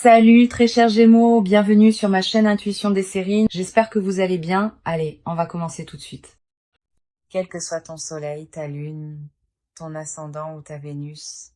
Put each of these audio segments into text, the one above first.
Salut très chers Gémeaux, bienvenue sur ma chaîne Intuition des Sérines. J'espère que vous allez bien. Allez, on va commencer tout de suite. Quel que soit ton soleil, ta lune, ton ascendant ou ta Vénus,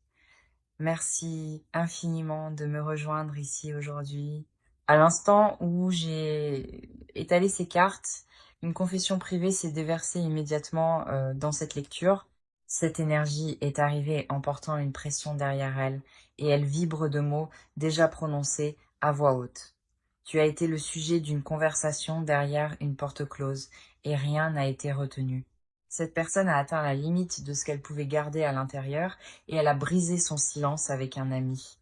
merci infiniment de me rejoindre ici aujourd'hui. À l'instant où j'ai étalé ces cartes, une confession privée s'est déversée immédiatement dans cette lecture. Cette énergie est arrivée en portant une pression derrière elle et elle vibre de mots déjà prononcés à voix haute. Tu as été le sujet d'une conversation derrière une porte close et rien n'a été retenu. Cette personne a atteint la limite de ce qu'elle pouvait garder à l'intérieur et elle a brisé son silence avec un ami.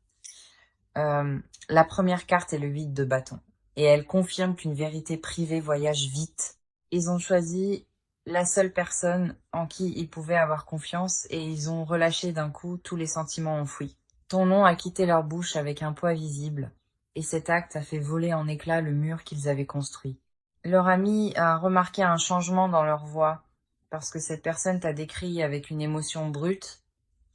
La première carte est le 8 de bâton et elle confirme qu'une vérité privée voyage vite. Ils ont choisi la seule personne en qui ils pouvaient avoir confiance et ils ont relâché d'un coup tous les sentiments enfouis. Ton nom a quitté leur bouche avec un poids visible et cet acte a fait voler en éclats le mur qu'ils avaient construit. Leur ami a remarqué un changement dans leur voix parce que cette personne t'a décrit avec une émotion brute.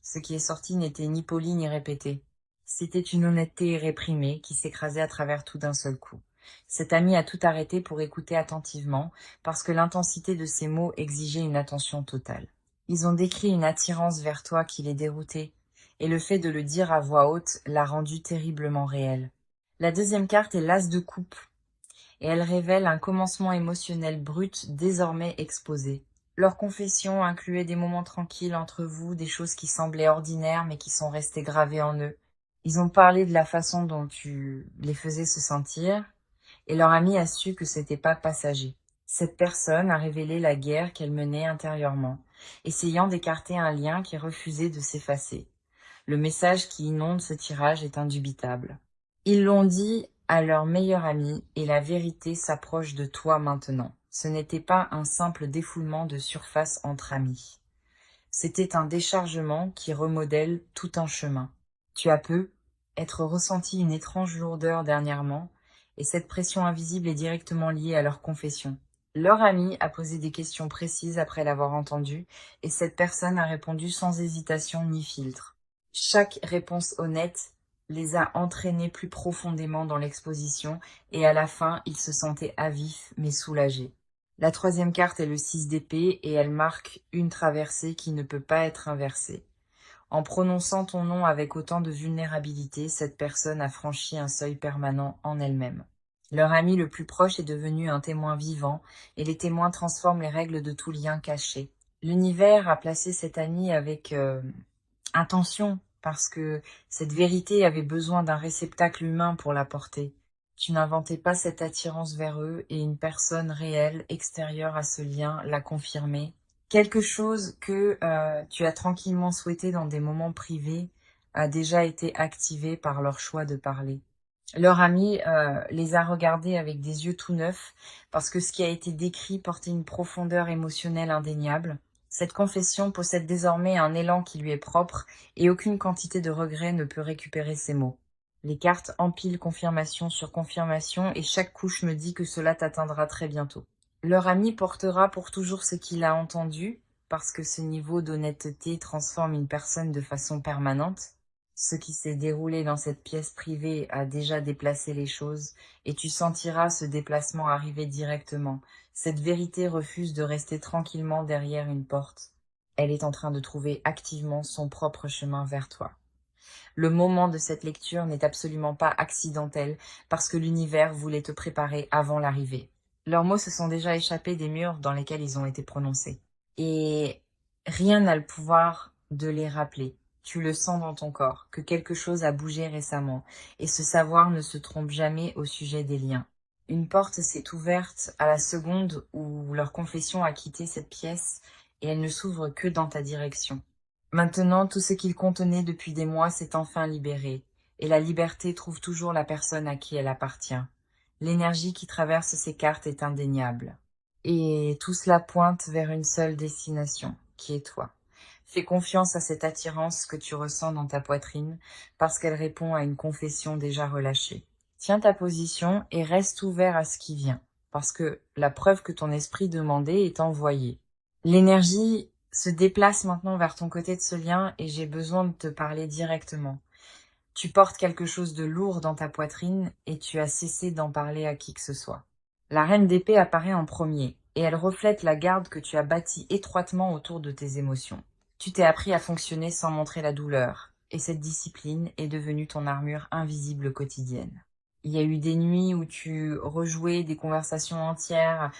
Ce qui est sorti n'était ni poli ni répété. C'était une honnêteté réprimée qui s'écrasait à travers tout d'un seul coup. Cet ami a tout arrêté pour écouter attentivement, parce que l'intensité de ses mots exigeait une attention totale. Ils ont décrit une attirance vers toi qui les déroutait, et le fait de le dire à voix haute l'a rendu terriblement réel. La deuxième carte est l'as de coupe, et elle révèle un commencement émotionnel brut désormais exposé. Leur confession incluait des moments tranquilles entre vous, des choses qui semblaient ordinaires mais qui sont restées gravées en eux. Ils ont parlé de la façon dont tu les faisais se sentir, et leur ami a su que c'était pas passager. Cette personne a révélé la guerre qu'elle menait intérieurement, essayant d'écarter un lien qui refusait de s'effacer. Le message qui inonde ce tirage est indubitable. Ils l'ont dit à leur meilleur ami et la vérité s'approche de toi maintenant. Ce n'était pas un simple défoulement de surface entre amis. C'était un déchargement qui remodèle tout un chemin. Tu as peu être ressenti une étrange lourdeur dernièrement, et cette pression invisible est directement liée à leur confession. Leur ami a posé des questions précises après l'avoir entendu, et cette personne a répondu sans hésitation ni filtre. Chaque réponse honnête les a entraînés plus profondément dans l'exposition, et à la fin, ils se sentaient à vif mais soulagés. La troisième carte est le 6 d'épée et elle marque une traversée qui ne peut pas être inversée. En prononçant ton nom avec autant de vulnérabilité, cette personne a franchi un seuil permanent en elle-même. Leur ami le plus proche est devenu un témoin vivant et les témoins transforment les règles de tout lien caché. L'univers a placé cet ami avec intention parce que cette vérité avait besoin d'un réceptacle humain pour la porter. Tu n'inventais pas cette attirance vers eux et une personne réelle, extérieure à ce lien, l'a confirmé. Quelque chose que tu as tranquillement souhaité dans des moments privés a déjà été activé par leur choix de parler. Leur ami les a regardés avec des yeux tout neufs parce que ce qui a été décrit portait une profondeur émotionnelle indéniable. Cette confession possède désormais un élan qui lui est propre et aucune quantité de regret ne peut récupérer ces mots. Les cartes empilent confirmation sur confirmation et chaque couche me dit que cela t'atteindra très bientôt. Leur ami portera pour toujours ce qu'il a entendu parce que ce niveau d'honnêteté transforme une personne de façon permanente. Ce qui s'est déroulé dans cette pièce privée a déjà déplacé les choses et tu sentiras ce déplacement arriver directement. Cette vérité refuse de rester tranquillement derrière une porte. Elle est en train de trouver activement son propre chemin vers toi. Le moment de cette lecture n'est absolument pas accidentel parce que l'univers voulait te préparer avant l'arrivée. Leurs mots se sont déjà échappés des murs dans lesquels ils ont été prononcés. Et rien n'a le pouvoir de les rappeler. Tu le sens dans ton corps, que quelque chose a bougé récemment, et ce savoir ne se trompe jamais au sujet des liens. Une porte s'est ouverte à la seconde où leur confession a quitté cette pièce, et elle ne s'ouvre que dans ta direction. Maintenant, tout ce qu'il contenait depuis des mois s'est enfin libéré, et la liberté trouve toujours la personne à qui elle appartient. L'énergie qui traverse ces cartes est indéniable. Et tout cela pointe vers une seule destination, qui est toi. Fais confiance à cette attirance que tu ressens dans ta poitrine, parce qu'elle répond à une confession déjà relâchée. Tiens ta position et reste ouvert à ce qui vient, parce que la preuve que ton esprit demandait est envoyée. L'énergie se déplace maintenant vers ton côté de ce lien et j'ai besoin de te parler directement. Tu portes quelque chose de lourd dans ta poitrine et tu as cessé d'en parler à qui que ce soit. La reine d'épée apparaît en premier, et elle reflète la garde que tu as bâtie étroitement autour de tes émotions. Tu t'es appris à fonctionner sans montrer la douleur, et cette discipline est devenue ton armure invisible quotidienne. Il y a eu des nuits où tu rejouais des conversations entières,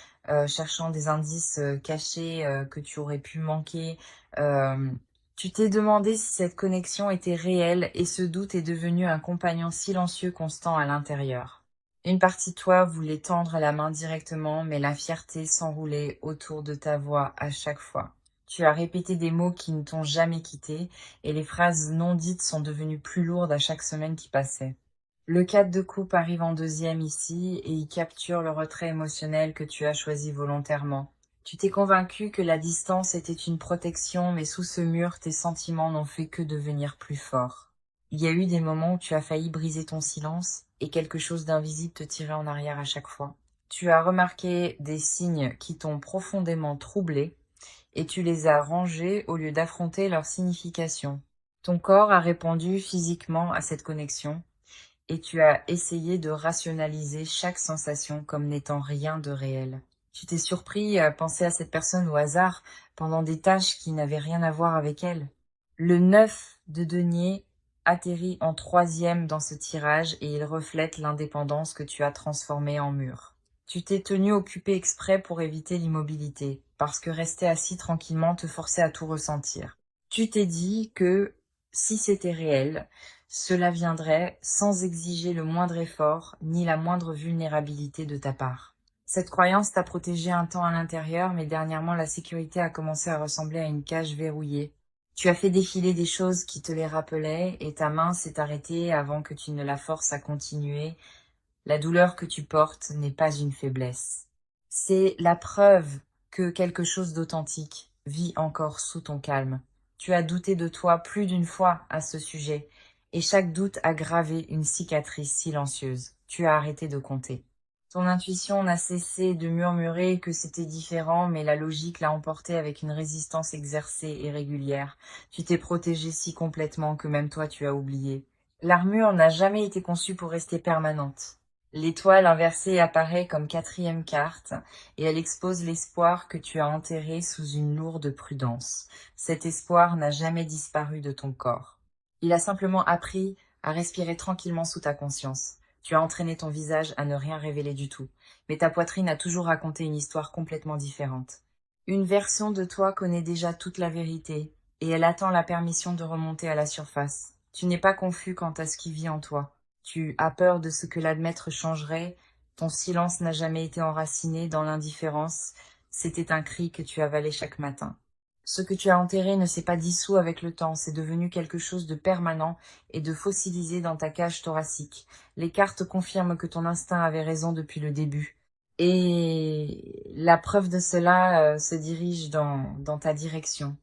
cherchant des indices cachés que tu aurais pu manquer. Euh, Tu t'es demandé si cette connexion était réelle et ce doute est devenu un compagnon silencieux constant à l'intérieur. Une partie de toi voulait tendre la main directement, mais la fierté s'enroulait autour de ta voix à chaque fois. Tu as répété des mots qui ne t'ont jamais quitté, et les phrases non dites sont devenues plus lourdes à chaque semaine qui passait. Le 4 de coupe arrive en deuxième ici, et il capture le retrait émotionnel que tu as choisi volontairement. Tu t'es convaincu que la distance était une protection, mais sous ce mur, tes sentiments n'ont fait que devenir plus forts. Il y a eu des moments où tu as failli briser ton silence et quelque chose d'invisible te tirait en arrière à chaque fois. Tu as remarqué des signes qui t'ont profondément troublé et tu les as rangés au lieu d'affronter leur signification. Ton corps a répondu physiquement à cette connexion et tu as essayé de rationaliser chaque sensation comme n'étant rien de réel. Tu t'es surpris à penser à cette personne au hasard pendant des tâches qui n'avaient rien à voir avec elle. Le 9 de denier atterrit en troisième dans ce tirage et il reflète l'indépendance que tu as transformée en mur. Tu t'es tenu occupé exprès pour éviter l'immobilité, parce que rester assis tranquillement te forçait à tout ressentir. Tu t'es dit que si c'était réel, cela viendrait sans exiger le moindre effort ni la moindre vulnérabilité de ta part. Cette croyance t'a protégé un temps à l'intérieur, mais dernièrement la sécurité a commencé à ressembler à une cage verrouillée. Tu as fait défiler des choses qui te les rappelaient et ta main s'est arrêtée avant que tu ne la forces à continuer. La douleur que tu portes n'est pas une faiblesse. C'est la preuve que quelque chose d'authentique vit encore sous ton calme. Tu as douté de toi plus d'une fois à ce sujet, et chaque doute a gravé une cicatrice silencieuse. Tu as arrêté de compter. Ton intuition n'a cessé de murmurer que c'était différent, mais la logique l'a emporté avec une résistance exercée et régulière. Tu t'es protégé si complètement que même toi tu as oublié. L'armure n'a jamais été conçue pour rester permanente. L'étoile inversée apparaît comme quatrième carte et elle expose l'espoir que tu as enterré sous une lourde prudence. Cet espoir n'a jamais disparu de ton corps. Il a simplement appris à respirer tranquillement sous ta conscience. Tu as entraîné ton visage à ne rien révéler du tout, mais ta poitrine a toujours raconté une histoire complètement différente. Une version de toi connaît déjà toute la vérité et elle attend la permission de remonter à la surface. Tu n'es pas confus quant à ce qui vit en toi. Tu as peur de ce que l'admettre changerait. Ton silence n'a jamais été enraciné dans l'indifférence. C'était un cri que tu avalais chaque matin. Ce que tu as enterré ne s'est pas dissous avec le temps, c'est devenu quelque chose de permanent et de fossilisé dans ta cage thoracique. Les cartes confirment que ton instinct avait raison depuis le début. Et la preuve de cela se dirige dans ta direction.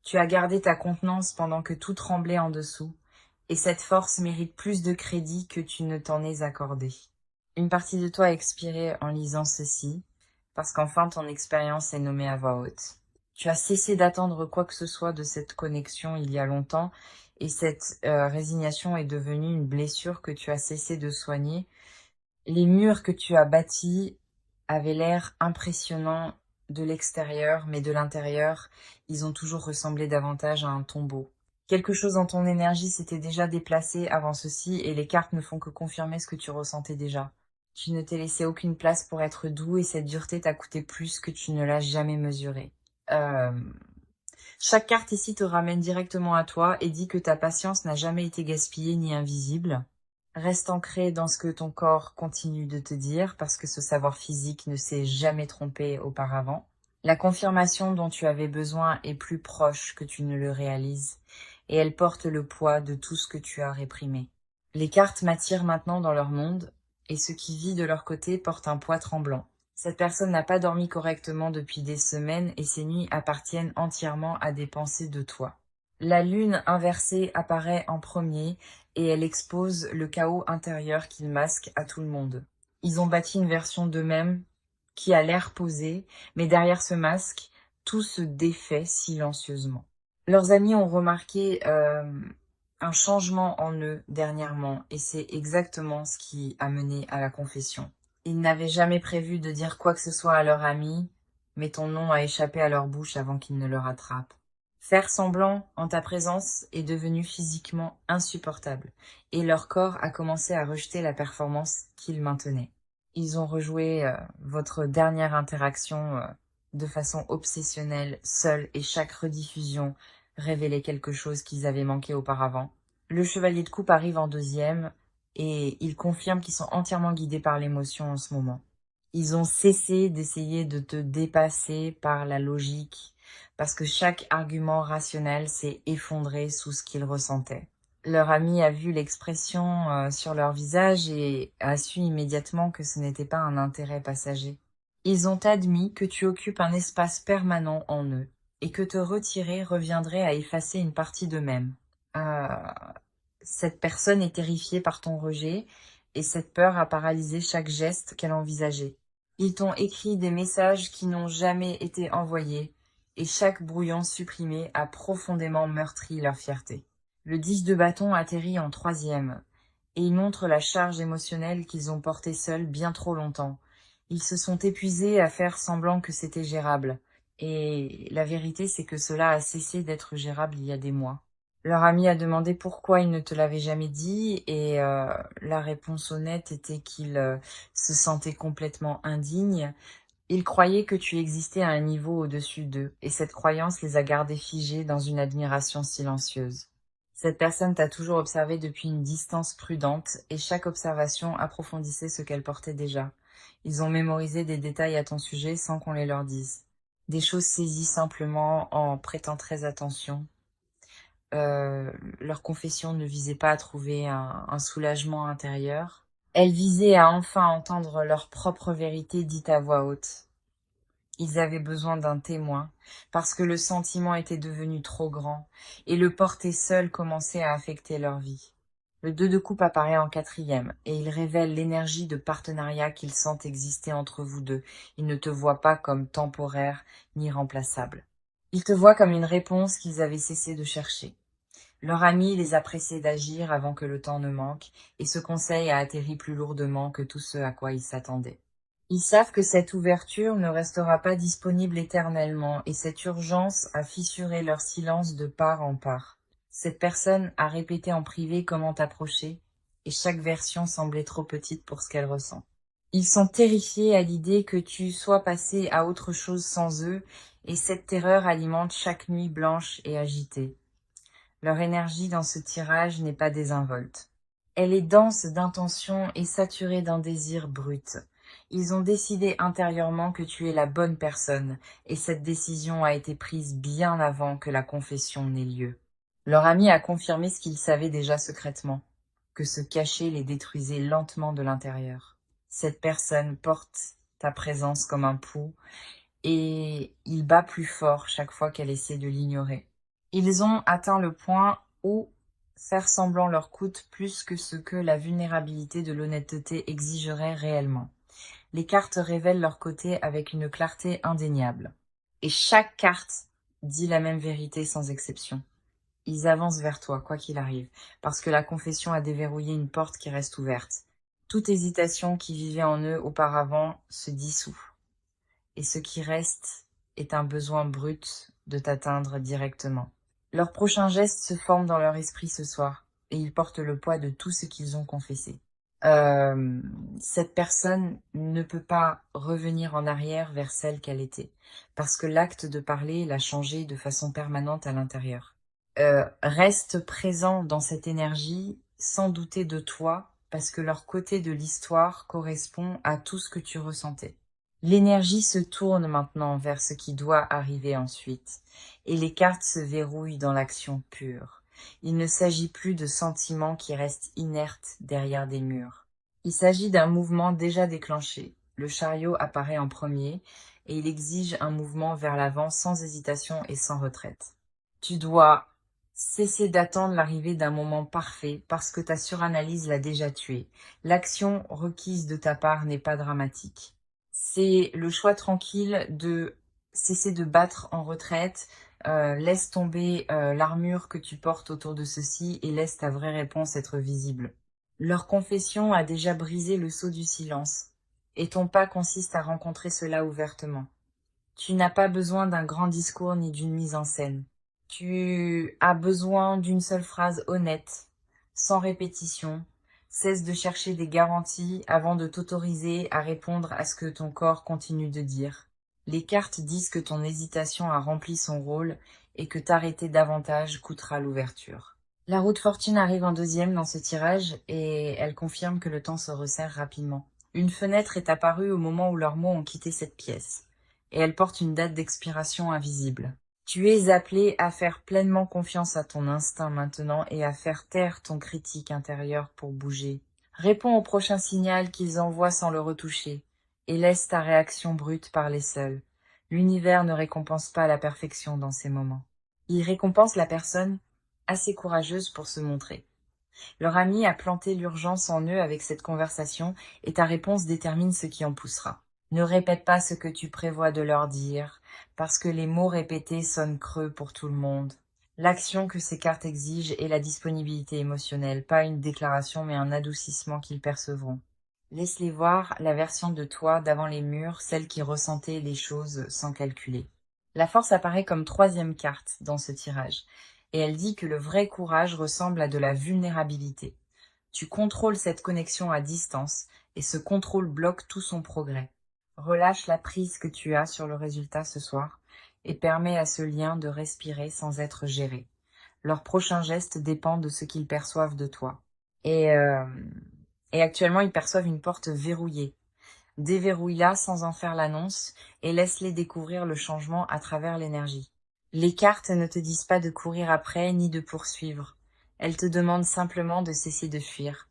Tu as gardé ta contenance pendant que tout tremblait en dessous, et cette force mérite plus de crédit que tu ne t'en es accordé. Une partie de toi a expiré en lisant ceci, parce qu'enfin ton expérience est nommée à voix haute. Tu as cessé d'attendre quoi que ce soit de cette connexion il y a longtemps, et cette résignation est devenue une blessure que tu as cessé de soigner. Les murs que tu as bâtis avaient l'air impressionnants de l'extérieur, mais de l'intérieur, ils ont toujours ressemblé davantage à un tombeau. Quelque chose dans ton énergie s'était déjà déplacé avant ceci, et les cartes ne font que confirmer ce que tu ressentais déjà. Tu ne t'es laissé aucune place pour être doux, et cette dureté t'a coûté plus que tu ne l'as jamais mesuré. Euh, Chaque carte ici te ramène directement à toi et dit que ta patience n'a jamais été gaspillée ni invisible. Reste ancré dans ce que ton corps continue de te dire, parce que ce savoir physique ne s'est jamais trompé auparavant. La confirmation dont tu avais besoin est plus proche que tu ne le réalises, et elle porte le poids de tout ce que tu as réprimé. Les cartes m'attirent maintenant dans leur monde, et ce qui vit de leur côté porte un poids tremblant. Cette personne n'a pas dormi correctement depuis des semaines, et ses nuits appartiennent entièrement à des pensées de toi. La lune inversée apparaît en premier, et elle expose le chaos intérieur qu'ils masquent à tout le monde. Ils ont bâti une version d'eux-mêmes qui a l'air posée, mais derrière ce masque, tout se défait silencieusement. Leurs amis ont remarqué un changement en eux dernièrement, et c'est exactement ce qui a mené à la confession. Ils n'avaient jamais prévu de dire quoi que ce soit à leur ami, mais ton nom a échappé à leur bouche avant qu'ils ne le rattrapent. Faire semblant en ta présence est devenu physiquement insupportable, et leur corps a commencé à rejeter la performance qu'ils maintenaient. Ils ont rejoué votre dernière interaction de façon obsessionnelle, seuls, et chaque rediffusion révélait quelque chose qu'ils avaient manqué auparavant. Le chevalier de coupe arrive en deuxième, et il confirme qu'ils sont entièrement guidés par l'émotion en ce moment. Ils ont cessé d'essayer de te dépasser par la logique, parce que chaque argument rationnel s'est effondré sous ce qu'ils ressentaient. Leur ami a vu l'expression sur leur visage et a su immédiatement que ce n'était pas un intérêt passager. Ils ont admis que tu occupes un espace permanent en eux et que te retirer reviendrait à effacer une partie d'eux-mêmes. Euh, cette personne est terrifiée par ton rejet et cette peur a paralysé chaque geste qu'elle envisageait. Ils t'ont écrit des messages qui n'ont jamais été envoyés et chaque brouillon supprimé a profondément meurtri leur fierté. Le 10 de bâton atterrit en troisième, et il montre la charge émotionnelle qu'ils ont portée seuls bien trop longtemps. Ils se sont épuisés à faire semblant que c'était gérable, et la vérité c'est que cela a cessé d'être gérable il y a des mois. Leur ami a demandé pourquoi il ne te l'avait jamais dit, et la réponse honnête était qu'il se sentait complètement indigne. Ils croyaient que tu existais à un niveau au-dessus d'eux, et cette croyance les a gardés figés dans une admiration silencieuse. Cette personne t'a toujours observé depuis une distance prudente, et chaque observation approfondissait ce qu'elle portait déjà. Ils ont mémorisé des détails à ton sujet sans qu'on les leur dise. Des choses saisies simplement en prêtant très attention. Euh, Leur confession ne visait pas à trouver un soulagement intérieur. Elle visait à enfin entendre leur propre vérité dite à voix haute. Ils avaient besoin d'un témoin, parce que le sentiment était devenu trop grand, et le porter seul commençait à affecter leur vie. Le 2 de coupe apparaît en quatrième, et il révèle l'énergie de partenariat qu'ils sentent exister entre vous deux. Ils ne te voient pas comme temporaire ni remplaçable. Ils te voient comme une réponse qu'ils avaient cessé de chercher. Leur ami les a pressés d'agir avant que le temps ne manque, et ce conseil a atterri plus lourdement que tout ce à quoi ils s'attendaient. Ils savent que cette ouverture ne restera pas disponible éternellement, et cette urgence a fissuré leur silence de part en part. Cette personne a répété en privé comment t'approcher, et chaque version semblait trop petite pour ce qu'elle ressent. Ils sont terrifiés à l'idée que tu sois passé à autre chose sans eux, et cette terreur alimente chaque nuit blanche et agitée. Leur énergie dans ce tirage n'est pas désinvolte. Elle est dense d'intention et saturée d'un désir brut. Ils ont décidé intérieurement que tu es la bonne personne, et cette décision a été prise bien avant que la confession n'ait lieu. Leur ami a confirmé ce qu'ils savaient déjà secrètement, que se cacher les détruisait lentement de l'intérieur. Cette personne porte ta présence comme un pouls, et il bat plus fort chaque fois qu'elle essaie de l'ignorer. Ils ont atteint le point où faire semblant leur coûte plus que ce que la vulnérabilité de l'honnêteté exigerait réellement. Les cartes révèlent leur côté avec une clarté indéniable. Et chaque carte dit la même vérité sans exception. Ils avancent vers toi, quoi qu'il arrive, parce que la confession a déverrouillé une porte qui reste ouverte. Toute hésitation qui vivait en eux auparavant se dissout. Et ce qui reste est un besoin brut de t'atteindre directement. Leurs prochains gestes se forment dans leur esprit ce soir, et ils portent le poids de tout ce qu'ils ont confessé. Cette personne ne peut pas revenir en arrière vers celle qu'elle était, parce que l'acte de parler l'a changée de façon permanente à l'intérieur. Reste présent dans cette énergie sans douter de toi, parce que leur côté de l'histoire correspond à tout ce que tu ressentais. L'énergie se tourne maintenant vers ce qui doit arriver ensuite, et les cartes se verrouillent dans l'action pure. Il ne s'agit plus de sentiments qui restent inertes derrière des murs. Il s'agit d'un mouvement déjà déclenché. Le chariot apparaît en premier, et il exige un mouvement vers l'avant sans hésitation et sans retraite. Tu dois cesser d'attendre l'arrivée d'un moment parfait parce que ta suranalyse l'a déjà tué. L'action requise de ta part n'est pas dramatique. C'est le choix tranquille de cesser de battre en retraite, laisse tomber l'armure que tu portes autour de ceci et laisse ta vraie réponse être visible. Leur confession a déjà brisé le sceau du silence, et ton pas consiste à rencontrer cela ouvertement. Tu n'as pas besoin d'un grand discours ni d'une mise en scène. Tu as besoin d'une seule phrase honnête, sans répétition. Cesse de chercher des garanties avant de t'autoriser à répondre à ce que ton corps continue de dire. Les cartes disent que ton hésitation a rempli son rôle et que t'arrêter davantage coûtera l'ouverture. La roue de fortune arrive en deuxième dans ce tirage et elle confirme que le temps se resserre rapidement. Une fenêtre est apparue au moment où leurs mots ont quitté cette pièce, et elle porte une date d'expiration invisible. Tu es appelé à faire pleinement confiance à ton instinct maintenant et à faire taire ton critique intérieur pour bouger. Réponds au prochain signal qu'ils envoient sans le retoucher, et laisse ta réaction brute parler seule. L'univers ne récompense pas la perfection dans ces moments. Il récompense la personne assez courageuse pour se montrer. Leur ami a planté l'urgence en eux avec cette conversation et ta réponse détermine ce qui en poussera. Ne répète pas ce que tu prévois de leur dire, parce que les mots répétés sonnent creux pour tout le monde. L'action que ces cartes exigent est la disponibilité émotionnelle, pas une déclaration mais un adoucissement qu'ils percevront. Laisse-les voir la version de toi d'avant les murs, celle qui ressentait les choses sans calculer. La force apparaît comme troisième carte dans ce tirage, et elle dit que le vrai courage ressemble à de la vulnérabilité. Tu contrôles cette connexion à distance, et ce contrôle bloque tout son progrès. Relâche la prise que tu as sur le résultat ce soir, et permets à ce lien de respirer sans être géré. Leur prochain geste dépend de ce qu'ils perçoivent de toi. Et, euh, et actuellement, ils perçoivent une porte verrouillée. Déverrouille-la sans en faire l'annonce et laisse-les découvrir le changement à travers l'énergie. Les cartes ne te disent pas de courir après ni de poursuivre. Elles te demandent simplement de cesser de fuir.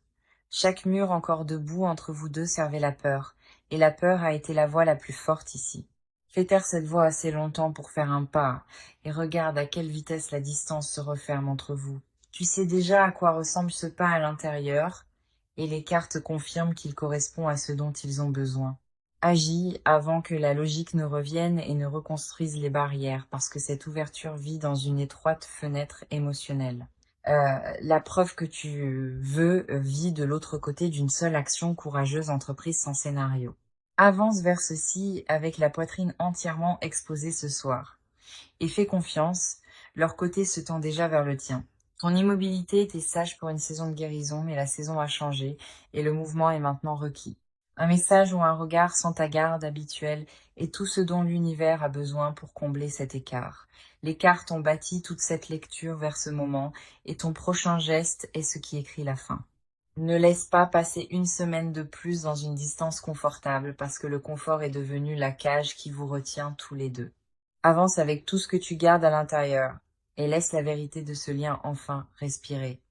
Chaque mur encore debout entre vous deux servait la peur, et la peur a été la voix la plus forte ici. Fais taire cette voix assez longtemps pour faire un pas, et regarde à quelle vitesse la distance se referme entre vous. Tu sais déjà à quoi ressemble ce pas à l'intérieur, et les cartes confirment qu'il correspond à ce dont ils ont besoin. Agis avant que la logique ne revienne et ne reconstruise les barrières, parce que cette ouverture vit dans une étroite fenêtre émotionnelle. La preuve que tu veux vit de l'autre côté d'une seule action courageuse entreprise sans scénario. Avance vers ceci avec la poitrine entièrement exposée ce soir. Et fais confiance, leur côté se tend déjà vers le tien. Ton immobilité était sage pour une saison de guérison, mais la saison a changé et le mouvement est maintenant requis. Un message ou un regard sans ta garde habituelle est tout ce dont l'univers a besoin pour combler cet écart. Les cartes ont bâti toute cette lecture vers ce moment et ton prochain geste est ce qui écrit la fin. Ne laisse pas passer une semaine de plus dans une distance confortable parce que le confort est devenu la cage qui vous retient tous les deux. Avance avec tout ce que tu gardes à l'intérieur et laisse la vérité de ce lien enfin respirer.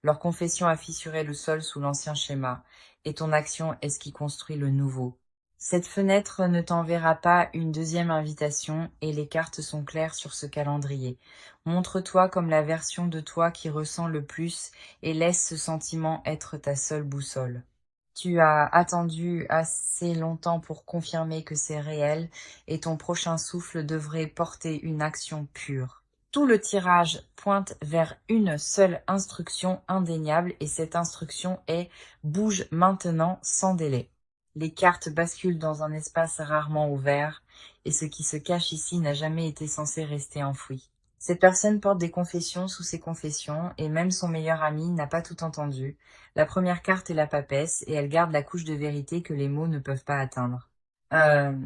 Leur confession a fissuré le sol sous l'ancien schéma, et ton action est ce qui construit le nouveau. Cette fenêtre ne t'enverra pas une deuxième invitation, et les cartes sont claires sur ce calendrier. Montre-toi comme la version de toi qui ressent le plus, et laisse ce sentiment être ta seule boussole. Tu as attendu assez longtemps pour confirmer que c'est réel, et ton prochain souffle devrait porter une action pure. Tout le tirage pointe vers une seule instruction indéniable et cette instruction est « bouge maintenant sans délai ». Les cartes basculent dans un espace rarement ouvert et ce qui se cache ici n'a jamais été censé rester enfoui. Cette personne porte des confessions sous ses confessions et même son meilleur ami n'a pas tout entendu. La première carte est la papesse et elle garde la couche de vérité que les mots ne peuvent pas atteindre. Euh,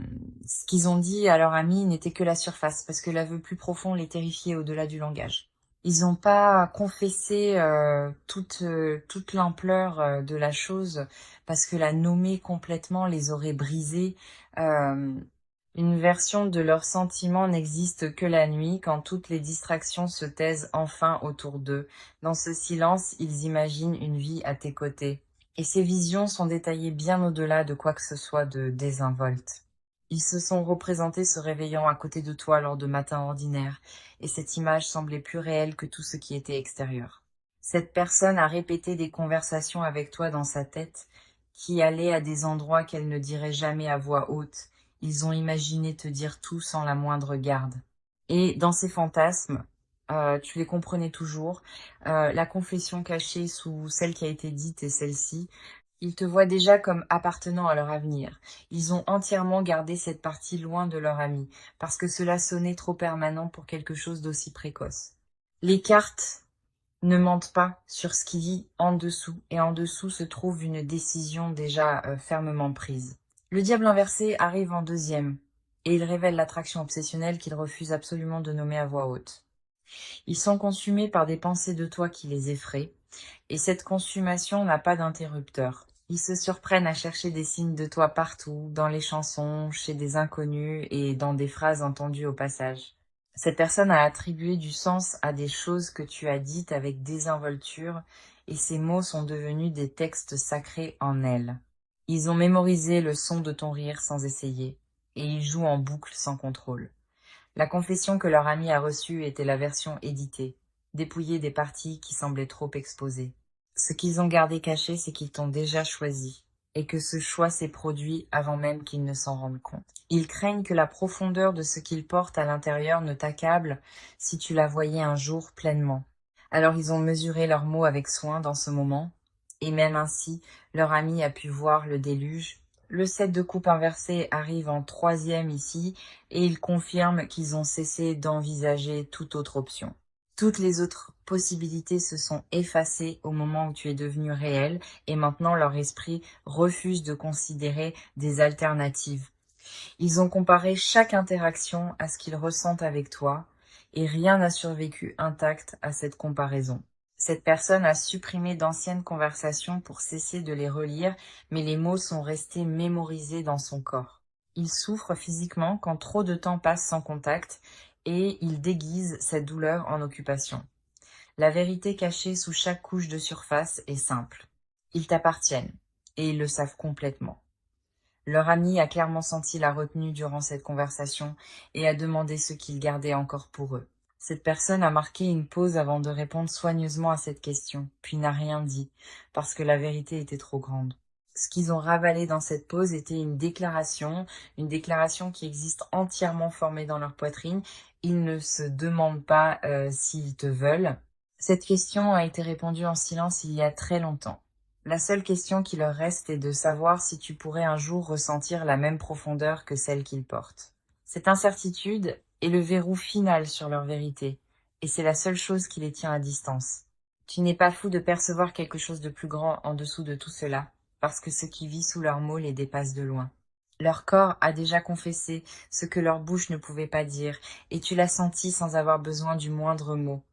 Ce qu'ils ont dit à leur ami n'était que la surface, parce que l'aveu plus profond les terrifiait au-delà du langage. Ils n'ont pas confessé toute l'ampleur de la chose, parce que la nommer complètement les aurait brisés. Euh, une version de leurs sentiments n'existe que la nuit, quand toutes les distractions se taisent enfin autour d'eux. Dans ce silence, ils imaginent une vie à tes côtés. Et ces visions sont détaillées bien au-delà de quoi que ce soit de désinvolte. Ils se sont représentés se réveillant à côté de toi lors de matins ordinaires, et cette image semblait plus réelle que tout ce qui était extérieur. Cette personne a répété des conversations avec toi dans sa tête, qui allaient à des endroits qu'elle ne dirait jamais à voix haute. Ils ont imaginé te dire tout sans la moindre garde. Et dans ces fantasmes, tu les comprenais toujours. La confession cachée sous celle qui a été dite est celle-ci. Ils te voient déjà comme appartenant à leur avenir. Ils ont entièrement gardé cette partie loin de leur ami, parce que cela sonnait trop permanent pour quelque chose d'aussi précoce. Les cartes ne mentent pas sur ce qui dit en dessous, et en dessous se trouve une décision déjà fermement prise. Le diable inversé arrive en deuxième, et il révèle l'attraction obsessionnelle qu'il refuse absolument de nommer à voix haute. Ils sont consumés par des pensées de toi qui les effraient, et cette consommation n'a pas d'interrupteur. Ils se surprennent à chercher des signes de toi partout, dans les chansons, chez des inconnus et dans des phrases entendues au passage. Cette personne a attribué du sens à des choses que tu as dites avec désinvolture, et ces mots sont devenus des textes sacrés en elle. Ils ont mémorisé le son de ton rire sans essayer, et ils jouent en boucle sans contrôle. La confession que leur ami a reçue était la version éditée, dépouillée des parties qui semblaient trop exposées. Ce qu'ils ont gardé caché, c'est qu'ils t'ont déjà choisi, et que ce choix s'est produit avant même qu'ils ne s'en rendent compte. Ils craignent que la profondeur de ce qu'ils portent à l'intérieur ne t'accable si tu la voyais un jour pleinement. Alors ils ont mesuré leurs mots avec soin dans ce moment, et même ainsi, leur ami a pu voir le déluge. Le 7 de coupe inversé arrive en troisième ici, et il confirme qu'ils ont cessé d'envisager toute autre option. Toutes les autres possibilités se sont effacées au moment où tu es devenu réel, et maintenant leur esprit refuse de considérer des alternatives. Ils ont comparé chaque interaction à ce qu'ils ressentent avec toi, et rien n'a survécu intact à cette comparaison. Cette personne a supprimé d'anciennes conversations pour cesser de les relire, mais les mots sont restés mémorisés dans son corps. Il souffre physiquement quand trop de temps passe sans contact, et il déguise cette douleur en occupation. La vérité cachée sous chaque couche de surface est simple. Ils t'appartiennent, et ils le savent complètement. Leur ami a clairement senti la retenue durant cette conversation et a demandé ce qu'ils gardaient encore pour eux. Cette personne a marqué une pause avant de répondre soigneusement à cette question, puis n'a rien dit, parce que la vérité était trop grande. Ce qu'ils ont ravalé dans cette pause était une déclaration qui existe entièrement formée dans leur poitrine. Ils ne se demandent pas s'ils te veulent. Cette question a été répondue en silence il y a très longtemps. La seule question qui leur reste est de savoir si tu pourrais un jour ressentir la même profondeur que celle qu'ils portent. Cette incertitude est le verrou final sur leur vérité, et c'est la seule chose qui les tient à distance. Tu n'es pas fou de percevoir quelque chose de plus grand en dessous de tout cela, parce que ce qui vit sous leurs mots les dépasse de loin. Leur corps a déjà confessé ce que leur bouche ne pouvait pas dire, et tu l'as senti sans avoir besoin du moindre mot.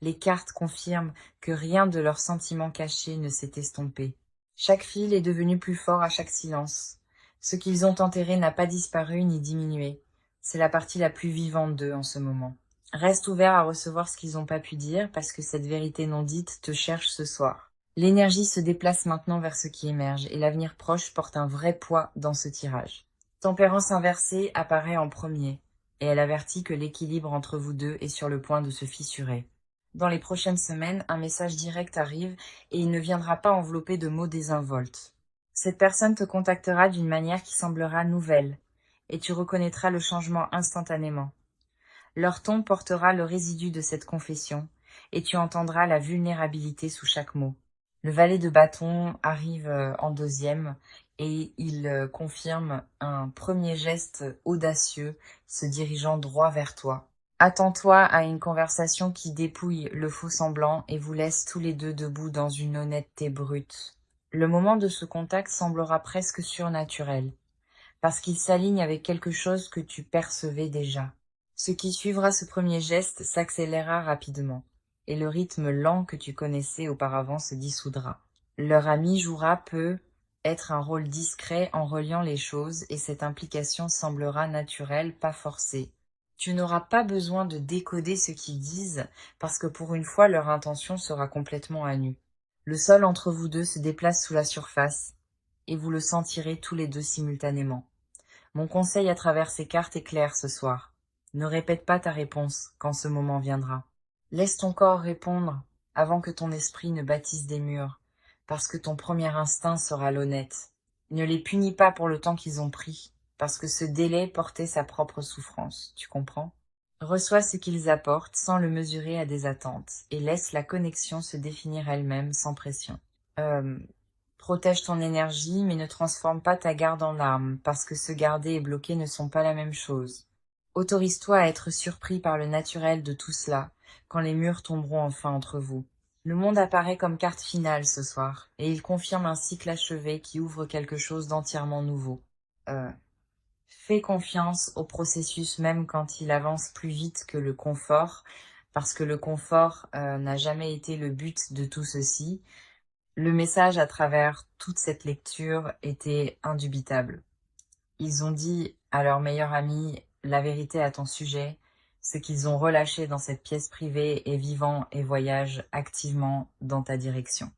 Les cartes confirment que rien de leurs sentiments cachés ne s'est estompé. Chaque fil est devenu plus fort à chaque silence. Ce qu'ils ont enterré n'a pas disparu ni diminué. C'est la partie la plus vivante d'eux en ce moment. Reste ouvert à recevoir ce qu'ils n'ont pas pu dire parce que cette vérité non dite te cherche ce soir. L'énergie se déplace maintenant vers ce qui émerge et l'avenir proche porte un vrai poids dans ce tirage. Tempérance inversée apparaît en premier et elle avertit que l'équilibre entre vous deux est sur le point de se fissurer. Dans les prochaines semaines, un message direct arrive et il ne viendra pas enveloppé de mots désinvoltes. Cette personne te contactera d'une manière qui semblera nouvelle et tu reconnaîtras le changement instantanément. Leur ton portera le résidu de cette confession et tu entendras la vulnérabilité sous chaque mot. Le valet de bâton arrive en deuxième et il confirme un premier geste audacieux se dirigeant droit vers toi. Attends-toi à une conversation qui dépouille le faux semblant et vous laisse tous les deux debout dans une honnêteté brute. Le moment de ce contact semblera presque surnaturel, parce qu'il s'aligne avec quelque chose que tu percevais déjà. Ce qui suivra ce premier geste s'accélérera rapidement, et le rythme lent que tu connaissais auparavant se dissoudra. Leur ami jouera peut être un rôle discret en reliant les choses, et cette implication semblera naturelle, pas forcée. Tu n'auras pas besoin de décoder ce qu'ils disent, parce que pour une fois leur intention sera complètement à nu. Le sol entre vous deux se déplace sous la surface, et vous le sentirez tous les deux simultanément. Mon conseil à travers ces cartes est clair ce soir. Ne répète pas ta réponse quand ce moment viendra. Laisse ton corps répondre avant que ton esprit ne bâtisse des murs, parce que ton premier instinct sera l'honnête. Ne les punis pas pour le temps qu'ils ont pris, parce que ce délai portait sa propre souffrance, tu comprends? Reçois ce qu'ils apportent sans le mesurer à des attentes, et laisse la connexion se définir elle-même sans pression. Euh, Protège ton énergie, mais ne transforme pas ta garde en arme, parce que se garder et bloquer ne sont pas la même chose. Autorise-toi à être surpris par le naturel de tout cela, quand les murs tomberont enfin entre vous. Le monde apparaît comme carte finale ce soir, et il confirme un cycle achevé qui ouvre quelque chose d'entièrement nouveau. Euh, Fais confiance au processus même quand il avance plus vite que le confort, parce que le confort n'a jamais été le but de tout ceci. Le message à travers toute cette lecture était indubitable. Ils ont dit à leur meilleur ami la vérité à ton sujet, ce qu'ils ont relâché dans cette pièce privée est vivant et voyage activement dans ta direction.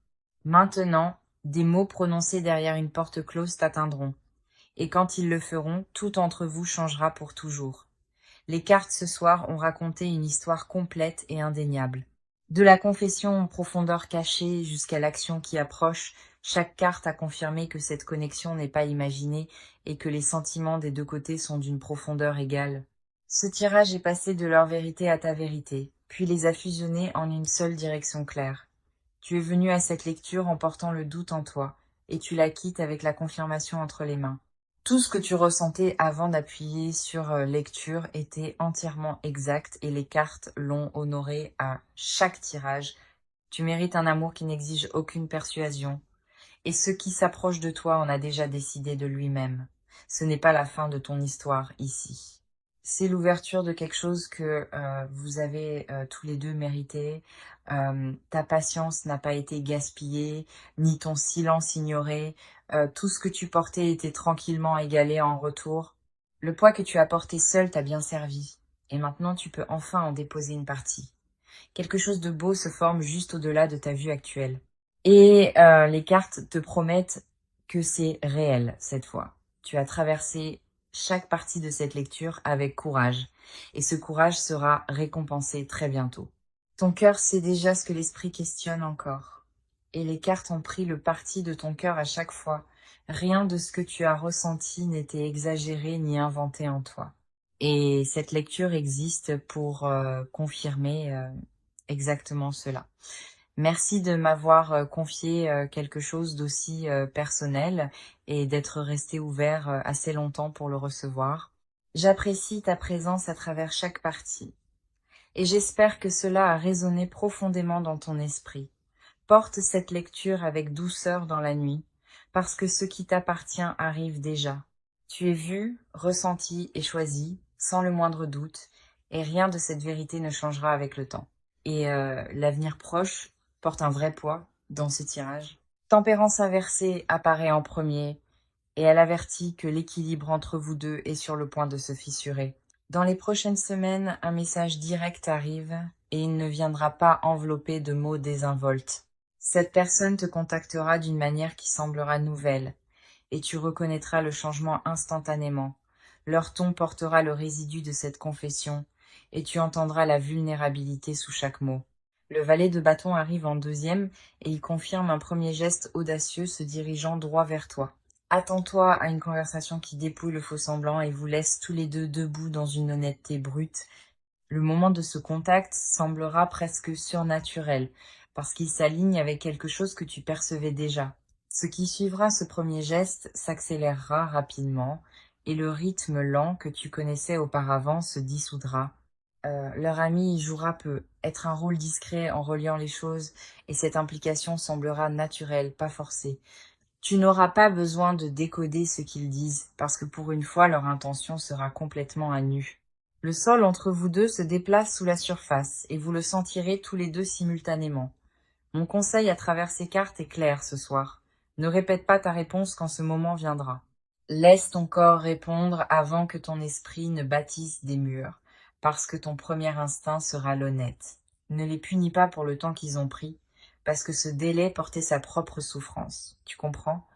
Maintenant, des mots prononcés derrière une porte close t'atteindront, et quand ils le feront, tout entre vous changera pour toujours. Les cartes ce soir ont raconté une histoire complète et indéniable. De la confession en profondeur cachée jusqu'à l'action qui approche, chaque carte a confirmé que cette connexion n'est pas imaginée et que les sentiments des deux côtés sont d'une profondeur égale. Ce tirage est passé de leur vérité à ta vérité, puis les a fusionnés en une seule direction claire. Tu es venu à cette lecture en portant le doute en toi, et tu la quittes avec la confirmation entre les mains. Tout ce que tu ressentais avant d'appuyer sur lecture était entièrement exact et les cartes l'ont honoré à chaque tirage. Tu mérites un amour qui n'exige aucune persuasion. Et ce qui s'approche de toi en a déjà décidé de lui-même. Ce n'est pas la fin de ton histoire ici. C'est l'ouverture de quelque chose que vous avez tous les deux mérité. Ta patience n'a pas été gaspillée, ni ton silence ignoré. Tout ce que tu portais était tranquillement égalé en retour. Le poids que tu as porté seul t'a bien servi. Et maintenant tu peux enfin en déposer une partie. Quelque chose de beau se forme juste au-delà de ta vue actuelle. Et les cartes te promettent que c'est réel cette fois. Tu as traversé chaque partie de cette lecture avec courage, et ce courage sera récompensé très bientôt. Ton cœur sait déjà ce que l'esprit questionne encore, et les cartes ont pris le parti de ton cœur à chaque fois. Rien de ce que tu as ressenti n'était exagéré ni inventé en toi. Et cette lecture existe pour confirmer exactement cela. Merci de m'avoir confié quelque chose d'aussi personnel et d'être resté ouvert assez longtemps pour le recevoir. J'apprécie ta présence à travers chaque partie et j'espère que cela a résonné profondément dans ton esprit. Porte cette lecture avec douceur dans la nuit, parce que ce qui t'appartient arrive déjà. Tu es vu, ressenti et choisi, sans le moindre doute, et rien de cette vérité ne changera avec le temps. Et l'avenir proche porte un vrai poids dans ce tirage. Tempérance inversée apparaît en premier, et elle avertit que l'équilibre entre vous deux est sur le point de se fissurer. Dans les prochaines semaines, un message direct arrive, et il ne viendra pas enveloppé de mots désinvoltes. Cette personne te contactera d'une manière qui semblera nouvelle, et tu reconnaîtras le changement instantanément. Leur ton portera le résidu de cette confession, et tu entendras la vulnérabilité sous chaque mot. Le valet de bâton arrive en deuxième, et il confirme un premier geste audacieux se dirigeant droit vers toi. Attends-toi à une conversation qui dépouille le faux-semblant et vous laisse tous les deux debout dans une honnêteté brute. Le moment de ce contact semblera presque surnaturel, parce qu'il s'aligne avec quelque chose que tu percevais déjà. Ce qui suivra ce premier geste s'accélérera rapidement, et le rythme lent que tu connaissais auparavant se dissoudra. Leur ami y jouera peut être un rôle discret en reliant les choses, et cette implication semblera naturelle, pas forcée. Tu n'auras pas besoin de décoder ce qu'ils disent, parce que pour une fois leur intention sera complètement à nu. Le sol entre vous deux se déplace sous la surface, et vous le sentirez tous les deux simultanément. Mon conseil à travers ces cartes est clair ce soir. Ne répète pas ta réponse quand ce moment viendra. Laisse ton corps répondre avant que ton esprit ne bâtisse des murs, parce que ton premier instinct sera l'honnête. Ne les punis pas pour le temps qu'ils ont pris, parce que ce délai portait sa propre souffrance. Tu comprends?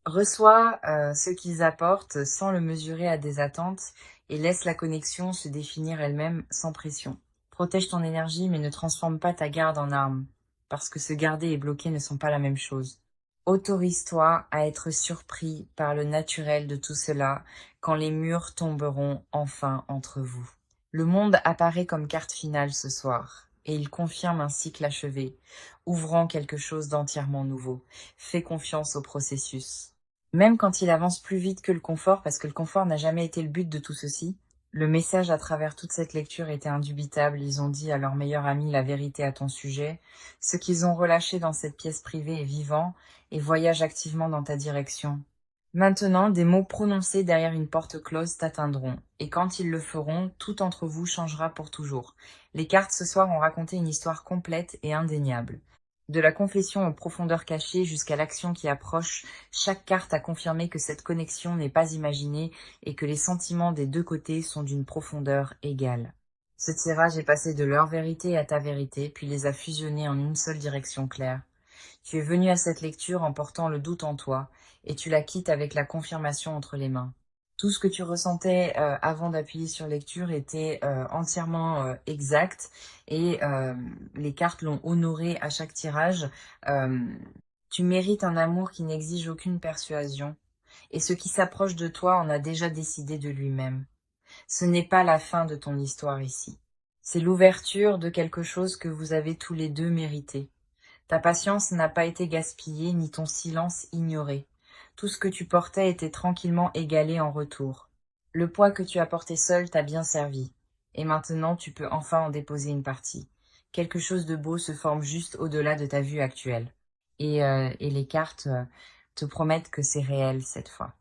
Reçois ce qu'ils apportent sans le mesurer à des attentes et laisse la connexion se définir elle-même sans pression. Protège ton énergie mais ne transforme pas ta garde en arme, parce que se garder et bloquer ne sont pas la même chose. Autorise-toi à être surpris par le naturel de tout cela quand les murs tomberont enfin entre vous. Le monde apparaît comme carte finale ce soir, et il confirme un cycle achevé, ouvrant quelque chose d'entièrement nouveau. Fais confiance au processus. Même quand il avance plus vite que le confort, parce que le confort n'a jamais été le but de tout ceci, le message à travers toute cette lecture était indubitable. Ils ont dit à leur meilleur ami la vérité à ton sujet. Ce qu'ils ont relâché dans cette pièce privée est vivant et voyage activement dans ta direction. Maintenant, des mots prononcés derrière une porte close t'atteindront, et quand ils le feront, tout entre vous changera pour toujours. Les cartes ce soir ont raconté une histoire complète et indéniable. De la confession aux profondeurs cachées jusqu'à l'action qui approche, chaque carte a confirmé que cette connexion n'est pas imaginée et que les sentiments des deux côtés sont d'une profondeur égale. Ce tirage est passé de leur vérité à ta vérité, puis les a fusionnés en une seule direction claire. Tu es venu à cette lecture en portant le doute en toi, et tu la quittes avec la confirmation entre les mains. Tout ce que tu ressentais avant d'appuyer sur lecture était entièrement exact, et les cartes l'ont honoré à chaque tirage. Euh, Tu mérites un amour qui n'exige aucune persuasion, et ce qui s'approche de toi en a déjà décidé de lui-même. Ce n'est pas la fin de ton histoire ici. C'est l'ouverture de quelque chose que vous avez tous les deux mérité. Ta patience n'a pas été gaspillée, ni ton silence ignoré. Tout ce que tu portais était tranquillement égalé en retour. Le poids que tu as porté seul t'a bien servi. Et maintenant, tu peux enfin en déposer une partie. Quelque chose de beau se forme juste au-delà de ta vue actuelle. Et les cartes te promettent que c'est réel cette fois.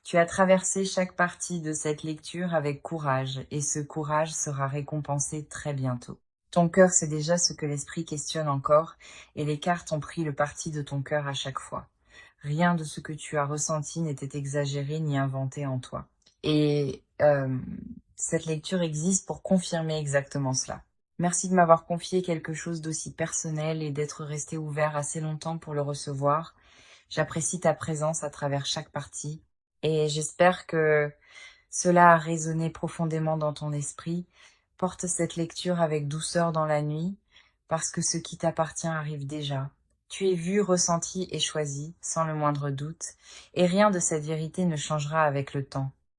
Tu as traversé chaque partie de cette lecture avec courage, et ce courage sera récompensé très bientôt. Ton cœur sait déjà ce que l'esprit questionne encore, et les cartes ont pris le parti de ton cœur à chaque fois. Rien de ce que tu as ressenti n'était exagéré ni inventé en toi. Et cette lecture existe pour confirmer exactement cela. Merci de m'avoir confié quelque chose d'aussi personnel et d'être resté ouvert assez longtemps pour le recevoir. J'apprécie ta présence à travers chaque partie et j'espère que cela a résonné profondément dans ton esprit. Porte cette lecture avec douceur dans la nuit, parce que ce qui t'appartient arrive déjà. Tu es vu, ressenti et choisi, sans le moindre doute, et rien de cette vérité ne changera avec le temps.